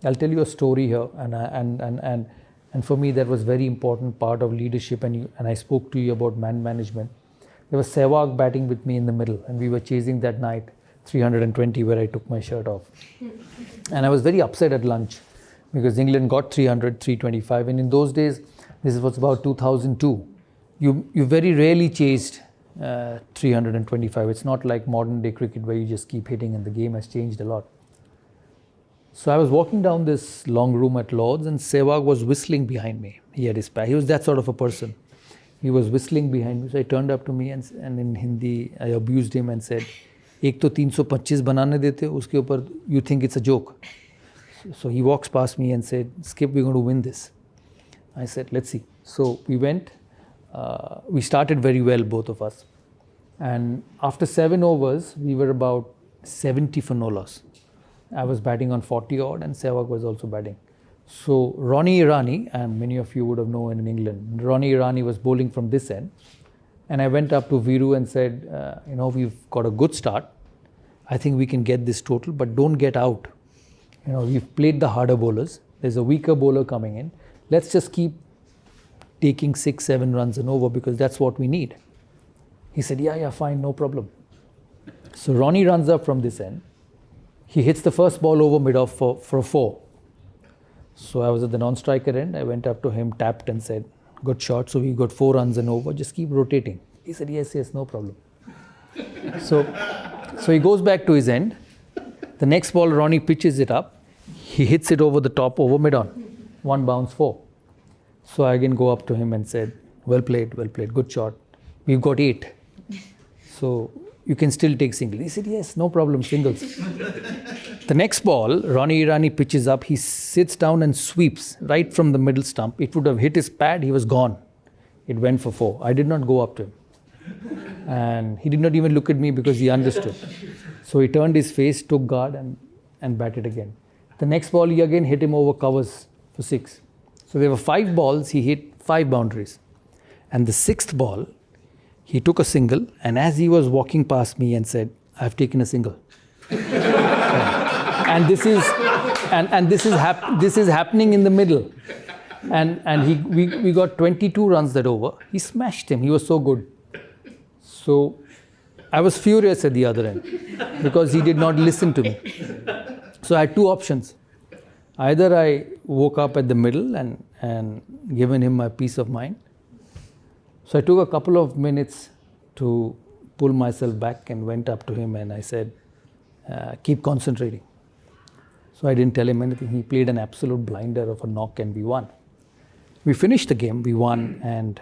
I'll tell you a story here, and for me that was very important part of leadership. And I spoke to you about man management. There was Sehwag batting with me in the middle, and we were chasing that night 320 where I took my shirt off. And I was very upset at lunch because England got 300, 325. And in those days, this was about 2002, you very rarely chased 325. It's not like modern day cricket where you just keep hitting, and the game has changed a lot. So I was walking down this long room at Lord's, and Sehwag was whistling behind me. He had his pack. He was that sort of a person. He was whistling behind me. So he turned up to me and in Hindi, I abused him and said, "Ek to 325 banane dete, uske upar you think it's a joke." So he walks past me and said, "Skip, we're going to win this." I said, "Let's see." So we went. We started very well, both of us. And after 7 overs, we were about 70 for no loss. I was batting on 40 odd, and Sehwag was also batting. So Ronnie Irani, and many of you would have known in England, Ronnie Irani was bowling from this end. And I went up to Viru and said, we've got a good start. I think we can get this total, but don't get out. We've played the harder bowlers. There's a weaker bowler coming in. Let's just keep taking 6-7 runs and over, because that's what we need. He said, yeah, fine, no problem. So Ronnie runs up from this end. He hits the first ball over mid-off for a 4. So I was at the non-striker end. I went up to him, tapped and said, "Good shot. So we got 4 runs and over. Just keep rotating." He said, yes, no problem. So he goes back to his end. The next ball, Ronnie pitches it up. He hits it over the top, over mid-on. 1 bounce, 4. So I again go up to him and said, well played, good shot. We've got 8. So you can still take single. He said, yes, no problem, singles. The next ball, Ronnie Irani pitches up. He sits down and sweeps right from the middle stump. It would have hit his pad. He was gone. It went for 4. I did not go up to him. And he did not even look at me because he understood. So he turned his face, took guard and batted again. The next ball, he again hit him over covers for 6. So there were 5 balls. He hit 5 boundaries. And the 6th ball, he took a single, and as he was walking past me and said, "I've taken a single." And this is happening in the middle. And we got 22 runs that over. He smashed him. He was so good. So I was furious at the other end because he did not listen to me. So I had 2 options. Either I woke up at the middle and given him my peace of mind. So I took a couple of minutes to pull myself back and went up to him and I said, keep concentrating. So I didn't tell him anything. He played an absolute blinder of a knock and we won. We finished the game, we won, and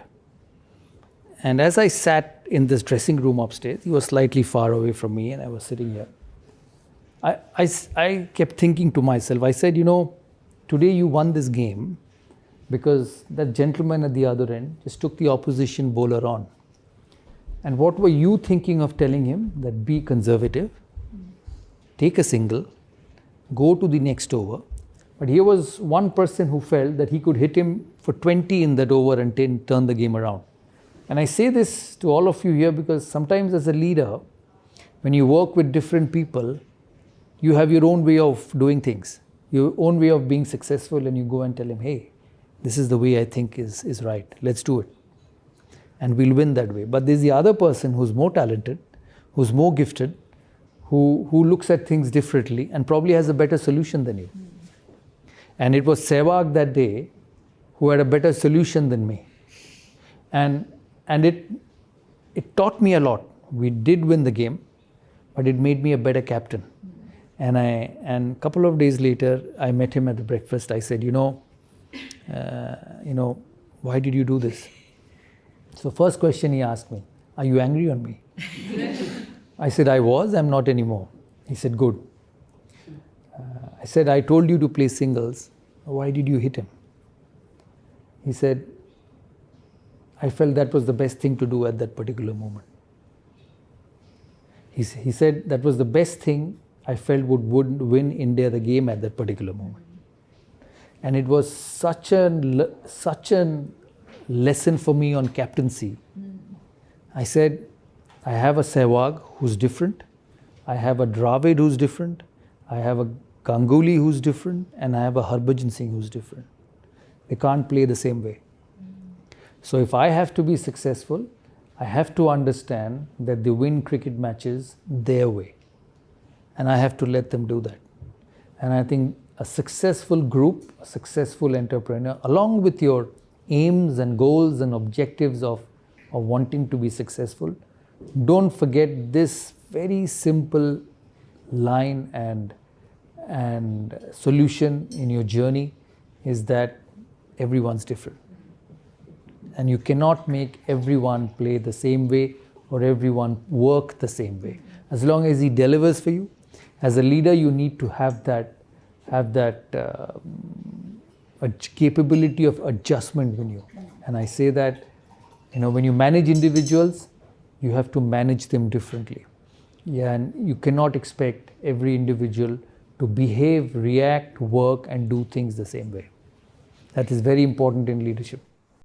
as I sat in this dressing room upstairs, he was slightly far away from me and I was sitting here. I kept thinking to myself, I said, today you won this game because that gentleman at the other end just took the opposition bowler on. And what were you thinking of telling him? That be conservative, take a single, go to the next over. But here was one person who felt that he could hit him for 20 in that over and turn the game around. And I say this to all of you here because sometimes as a leader, when you work with different people, you have your own way of doing things, your own way of being successful, and you go and tell him, hey, this is the way I think is right. Let's do it. And we'll win that way. But there's the other person who's more talented, who's more gifted, who looks at things differently and probably has a better solution than you. And it was Sehwag that day who had a better solution than me. And it taught me a lot. We did win the game, but it made me a better captain. And a couple of days later, I met him at the breakfast. I said, why did you do this? So first question he asked me, are you angry on me? I said, I was, I'm not anymore. He said, good. I said, I told you to play singles. Why did you hit him? He said, I felt that was the best thing to do at that particular moment. He said that was the best thing I felt would win India the game at that particular moment. And it was such a lesson for me on captaincy. I said, I have a Sehwag who's different. I have a Dravid who's different. I have a Ganguly who's different and I have a Harbhajan Singh who's different. They can't play the same way. So if I have to be successful, I have to understand that they win cricket matches their way. And I have to let them do that. And I think a successful group, a successful entrepreneur, along with your aims and goals and objectives of wanting to be successful, don't forget this very simple line and solution in your journey is that everyone's different. And you cannot make everyone play the same way or everyone work the same way. As long as he delivers for you, as a leader, you need to have that a capability of adjustment in you. And I say that, when you manage individuals, you have to manage them differently. Yeah, and you cannot expect every individual to behave, react, work, and do things the same way. That is very important in leadership.